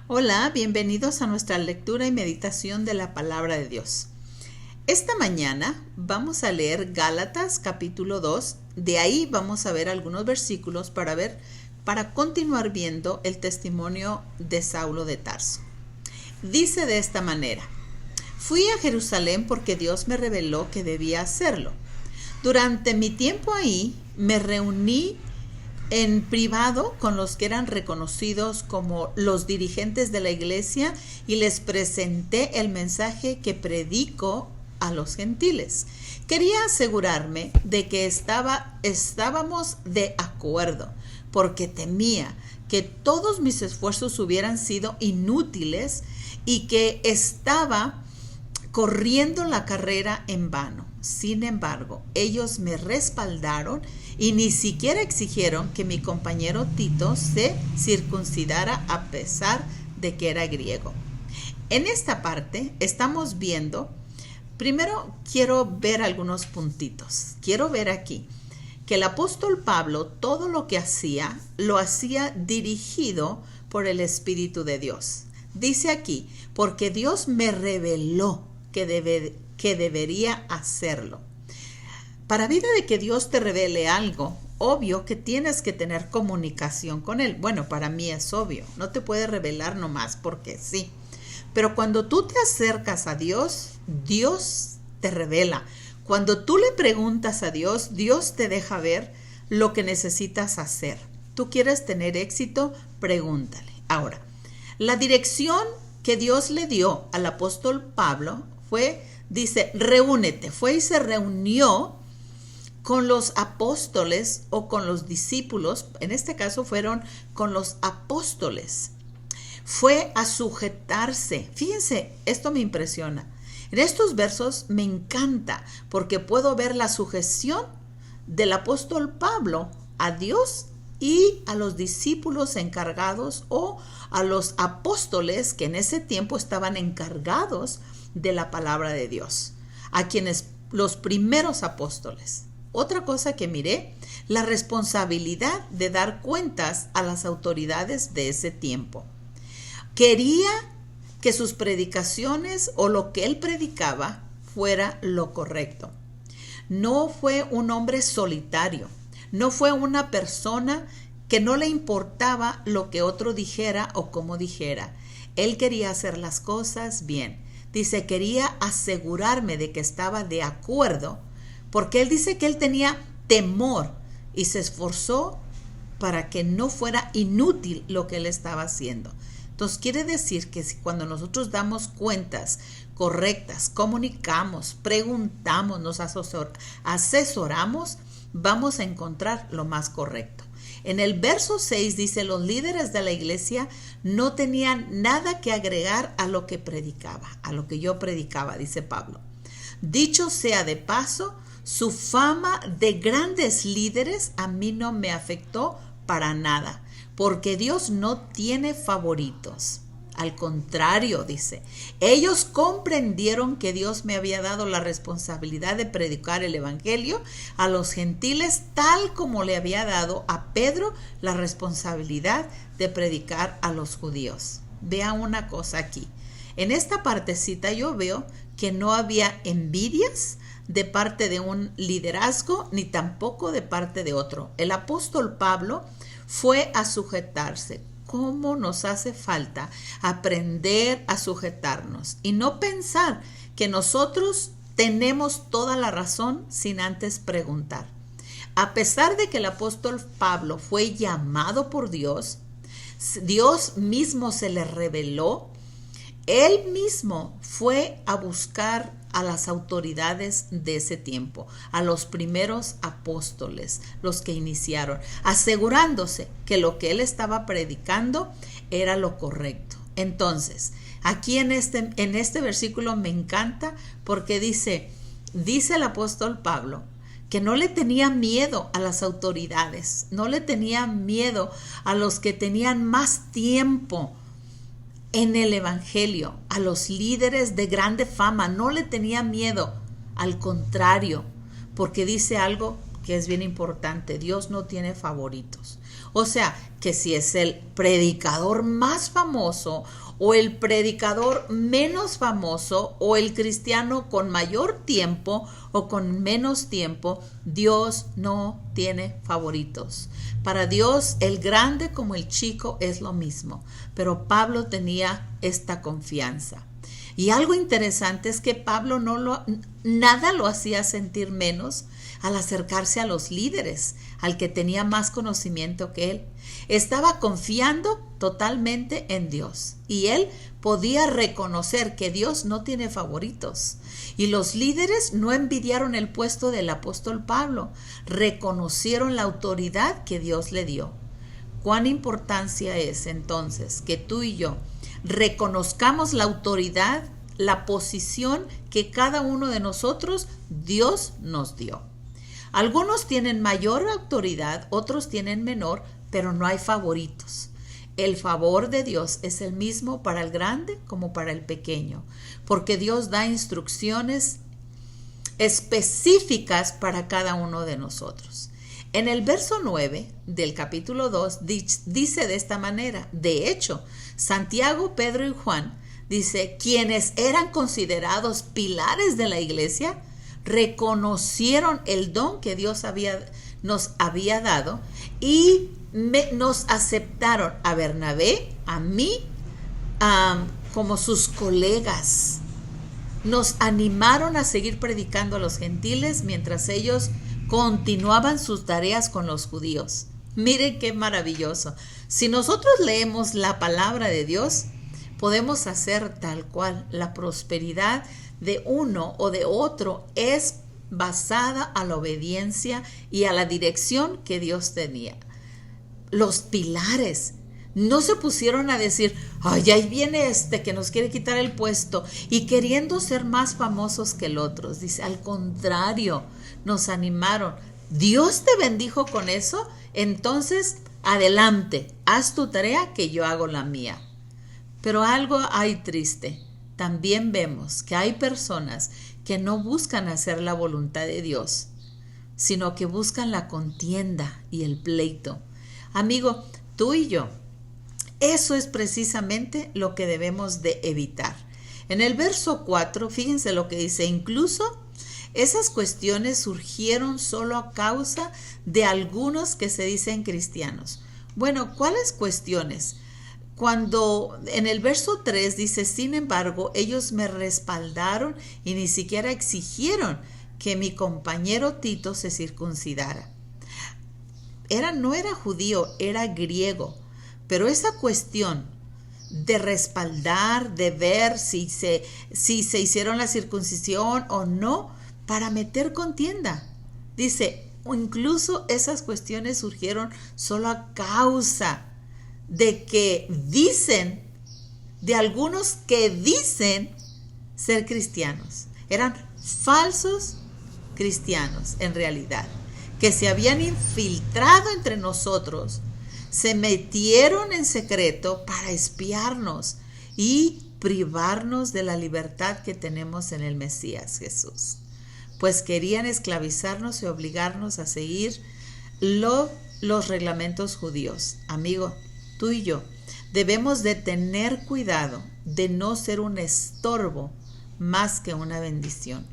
Hola, bienvenidos a nuestra lectura y meditación de la palabra de Dios. Esta mañana vamos a leer Gálatas capítulo 2, de ahí vamos a ver algunos versículos para continuar viendo el testimonio de Saulo de Tarso. Dice de esta manera: fui a Jerusalén porque Dios me reveló que debía hacerlo. Durante mi tiempo ahí me reuní en privado con los que eran reconocidos como los dirigentes de la iglesia y les presenté el mensaje que predico a los gentiles. Quería asegurarme de que estábamos de acuerdo, porque temía que todos mis esfuerzos hubieran sido inútiles y que estaba corriendo la carrera en vano. Sin embargo, ellos me respaldaron y ni siquiera exigieron que mi compañero Tito se circuncidara a pesar de que era griego. En esta parte estamos viendo, primero quiero ver algunos puntitos. Quiero ver aquí que el apóstol Pablo todo lo que hacía, lo hacía dirigido por el Espíritu de Dios. Dice aquí, porque Dios me reveló que debería hacerlo. Para vida de que Dios te revele algo, obvio que tienes que tener comunicación con Él. Bueno, para mí es obvio, no te puede revelar nomás porque sí. Pero cuando tú te acercas a Dios, Dios te revela. Cuando tú le preguntas a Dios, Dios te deja ver lo que necesitas hacer. ¿Tú quieres tener éxito? Pregúntale. Ahora, la dirección que Dios le dio al apóstol Pablo dice, reúnete. Fue y se reunió con los apóstoles o con los discípulos. En este caso fueron con los apóstoles. Fue a sujetarse. Fíjense, esto me impresiona. En estos versos me encanta porque puedo ver la sujeción del apóstol Pablo a Dios y a los discípulos encargados o a los apóstoles que en ese tiempo estaban encargados de la palabra de Dios, a quienes los primeros apóstoles. Otra cosa que miré, la responsabilidad de dar cuentas a las autoridades de ese tiempo. Quería que sus predicaciones o lo que él predicaba fuera lo correcto. No fue un hombre solitario, no fue una persona que no le importaba lo que otro dijera o cómo dijera. Él quería hacer las cosas bien. Dice, quería asegurarme de que estaba de acuerdo, porque él dice que él tenía temor y se esforzó para que no fuera inútil lo que él estaba haciendo. Entonces quiere decir que cuando nosotros damos cuentas correctas, comunicamos, preguntamos, nos asesoramos, vamos a encontrar lo más correcto. En el verso 6 dice, los líderes de la iglesia no tenían nada que agregar a lo que predicaba, a lo que yo predicaba, dice Pablo. Dicho sea de paso, su fama de grandes líderes a mí no me afectó para nada, porque Dios no tiene favoritos. Al contrario, dice, ellos comprendieron que Dios me había dado la responsabilidad de predicar el evangelio a los gentiles, tal como le había dado a Pedro la responsabilidad de predicar a los judíos. Vea una cosa aquí. En esta partecita yo veo que no había envidias de parte de un liderazgo, ni tampoco de parte de otro. El apóstol Pablo fue a sujetarse. ¿Cómo nos hace falta aprender a sujetarnos y no pensar que nosotros tenemos toda la razón sin antes preguntar? A pesar de que el apóstol Pablo fue llamado por Dios, Dios mismo se le reveló, él mismo fue a buscar a las autoridades de ese tiempo, a los primeros apóstoles, los que iniciaron, asegurándose que lo que él estaba predicando era lo correcto. Entonces, aquí en este versículo me encanta porque dice el apóstol Pablo que no le tenía miedo a las autoridades, no le tenía miedo a los que tenían más tiempo en el evangelio, a los líderes de grande fama, no le tenía miedo, al contrario, porque dice algo que es bien importante, Dios no tiene favoritos. O sea, que si es el predicador más famoso o el predicador menos famoso o el cristiano con mayor tiempo o con menos tiempo, Dios no tiene favoritos. Para Dios, el grande como el chico es lo mismo, pero Pablo tenía esta confianza. Y algo interesante es que Pablo nada lo hacía sentir menos al acercarse a los líderes, al que tenía más conocimiento que él. Estaba confiando totalmente en Dios y él podía reconocer que Dios no tiene favoritos. Y los líderes no envidiaron el puesto del apóstol Pablo, reconocieron la autoridad que Dios le dio. ¿Cuán importancia es entonces que tú y yo reconozcamos la autoridad, la posición que cada uno de nosotros Dios nos dio? Algunos tienen mayor autoridad, otros tienen menor, pero no hay favoritos. El favor de Dios es el mismo para el grande como para el pequeño, porque Dios da instrucciones específicas para cada uno de nosotros. En el verso 9 del capítulo 2 dice de esta manera: de hecho, Santiago, Pedro y Juan, dice, quienes eran considerados pilares de la iglesia, reconocieron el don que Dios nos había dado y nos aceptaron a Bernabé, a mí, como sus colegas. Nos animaron a seguir predicando a los gentiles mientras ellos continuaban sus tareas con los judíos. Miren qué maravilloso. Si nosotros leemos la palabra de Dios, podemos hacer tal cual. La prosperidad de uno o de otro es basada a la obediencia y a la dirección que Dios tenía. Los pilares no se pusieron a decir, ay, ahí viene este que nos quiere quitar el puesto y queriendo ser más famosos que el otro. Dice, al contrario, nos animaron. Dios te bendijo con eso, entonces adelante, haz tu tarea que yo hago la mía. Pero algo hay triste. También vemos que hay personas que no buscan hacer la voluntad de Dios, sino que buscan la contienda y el pleito. Amigo, tú y yo, eso es precisamente lo que debemos de evitar. En el verso 4, fíjense lo que dice: incluso esas cuestiones surgieron solo a causa de algunos que se dicen cristianos. Bueno, ¿cuáles cuestiones? Cuando en el verso 3 dice, sin embargo, ellos me respaldaron y ni siquiera exigieron que mi compañero Tito se circuncidara. No era judío, era griego, pero esa cuestión de respaldar, de ver si se hicieron la circuncisión o no, para meter contienda. Dice, o incluso esas cuestiones surgieron solo a causa de que dicen, de algunos que dicen ser cristianos. Eran falsos cristianos en realidad, que se habían infiltrado entre nosotros, se metieron en secreto para espiarnos y privarnos de la libertad que tenemos en el Mesías Jesús. Pues querían esclavizarnos y obligarnos a seguir los reglamentos judíos. Amigo, tú y yo debemos de tener cuidado de no ser un estorbo más que una bendición.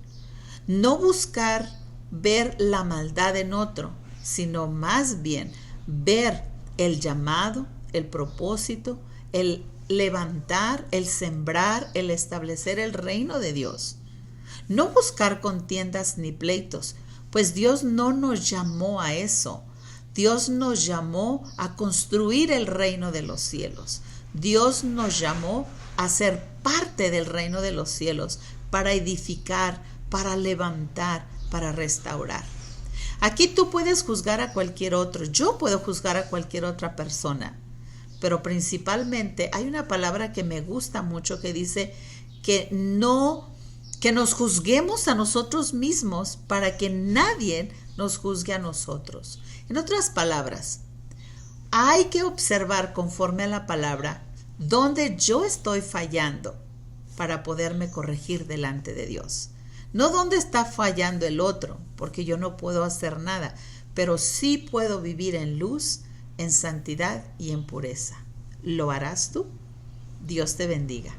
No buscar ver la maldad en otro, sino más bien ver el llamado, el propósito, el levantar, el sembrar, el establecer el reino de Dios. No buscar contiendas ni pleitos, pues Dios no nos llamó a eso. Dios nos llamó a construir el reino de los cielos. Dios nos llamó a ser parte del reino de los cielos, para edificar, para levantar, para restaurar. Aquí tú puedes juzgar a cualquier otro, yo puedo juzgar a cualquier otra persona, pero principalmente hay una palabra que me gusta mucho que dice que nos juzguemos a nosotros mismos para que nadie nos juzgue a nosotros. En otras palabras, hay que observar conforme a la palabra dónde yo estoy fallando para poderme corregir delante de Dios. No dónde está fallando el otro, porque yo no puedo hacer nada, pero sí puedo vivir en luz en santidad y en pureza. ¿Lo harás tú? Dios te bendiga.